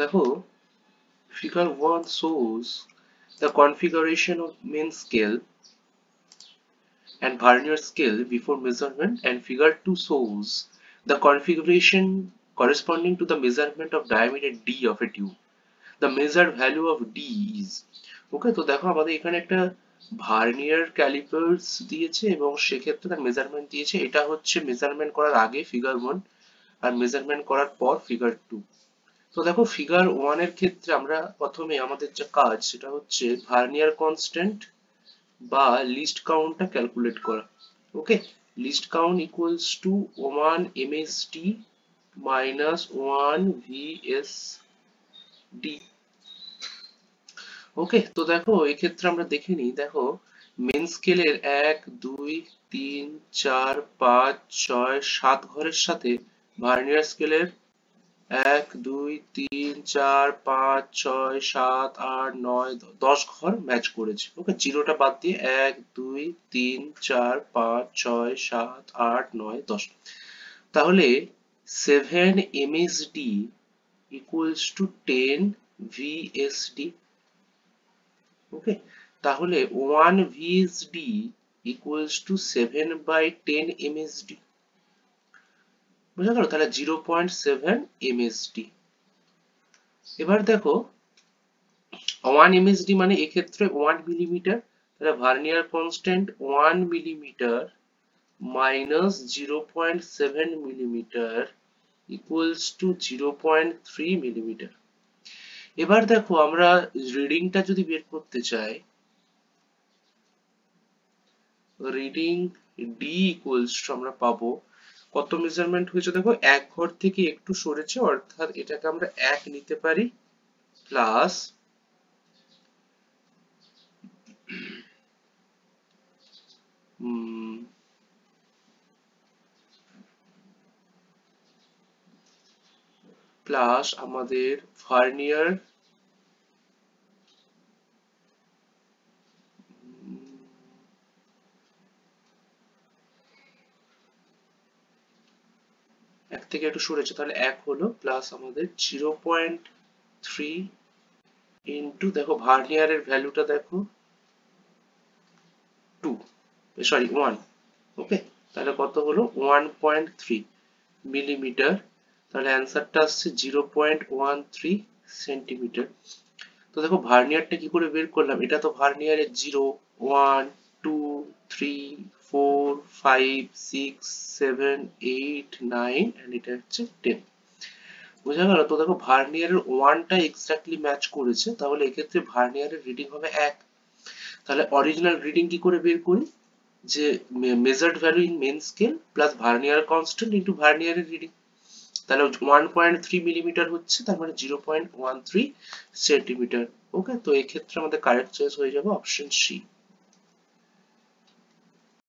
দেখো, figure 1 shows the configuration of main scale and vernier scale before measurement, and figure 2 shows the configuration corresponding to the measurement of diameter d of a tube. The measured value of d is, ওকে। তো দেখো আমাদের এখানে একটা vernier callipers দিয়েছে এবং সেক্ষেত্রে তার measurement দিয়েছে। এটা হচ্ছে মেজারমেন্ট করার আগে ফিগার 1 আর মেজারমেন্ট করার পর ফিগার 2। তো দেখো ফিগার 1 এর ক্ষেত্রে আমরা প্রথমে আমাদের যে কাজ সেটা হচ্ছে ভার্নিয়ার কনস্ট্যান্ট বা লিস্ট কাউন্টটা ক্যালকুলেট করা। Okay, least count equals to 1 msd minus 1 vsd। Okay, তো দেখো এক্ষেত্রে আমরা দেখে নিই। দেখো মেন স্কেলের 1 2 3 4 5 6 7 ঘরের সাথে ভার্নিয়ার স্কেলের 1 2 3 4 5 6 7 8 9 10 ঘর ম্যাচ করেছে। ওকে, জিরোটা বাদ দিয়ে 1 2 3 4 5 6 7 8 9 10। তাহলে 7 msd equals to 10 vsd। ওকে, তাহলে 1 vsd equals to 7 by 10 msd। বুঝা গেল? তাহলে 0.7 msd। এবার দেখো 1 msd মানে এক্ষেত্রে 1 মিলিমিটার, তাহলে vernier constant 1 millimetre minus 0.7 millimetre equals to 0.3 millimetre. এবার দেখো আমরা রিডিংটা যদি বের করতে চাই, রিডিং ডি ইকুয়ালস টু আমরা পাবো কত মেজারমেন্ট হয়েছে। দেখো এক ঘর থেকে একটু সরেছে, অর্থাৎ এটাকে আমরা 1 নিতে পারি প্লাস প্লাস আমাদের ভার্নিয়ার এক থেকে একটু সরেছে, তাহলে 1 হলো প্লাস আমাদের 0.3 ইন্টু দেখো ভার্নিয়ারের ভ্যালুটা দেখো 2, সরি 1। ওকে, তাহলে কত হলো 1.3 মিলিমিটার। তাহলে অ্যান্সারটা আসছে 0.13 সেন্টিমিটার। তো দেখো ভার্নিয়ারটা কি করে বের করলাম, এটা তো ভার্নিয়ারের 0 1 2 3 4 5 6 7 8 9 এন্ড এটা হচ্ছে 10। বোঝা গেল? তো দেখো ভার্নিয়ারের 1 টা এক্স্যাক্টলি ম্যাচ করেছে, তাহলে এক্ষেত্রে ভার্নিয়ারের রিডিং হবে 1। তাহলে অরিজিনাল রিডিং কি করে বের করি, যে measured value in main scale plus vernier constant into ভার্নিয়ারের রিডিং। তাহলে 1.3 মিলিমিটার হচ্ছে, তার মানে 0.13 সেন্টিমিটার। ওকে, তো এই ক্ষেত্রে আমাদের কারেক্ট চয়েস হয়ে যাবে অপশন সি।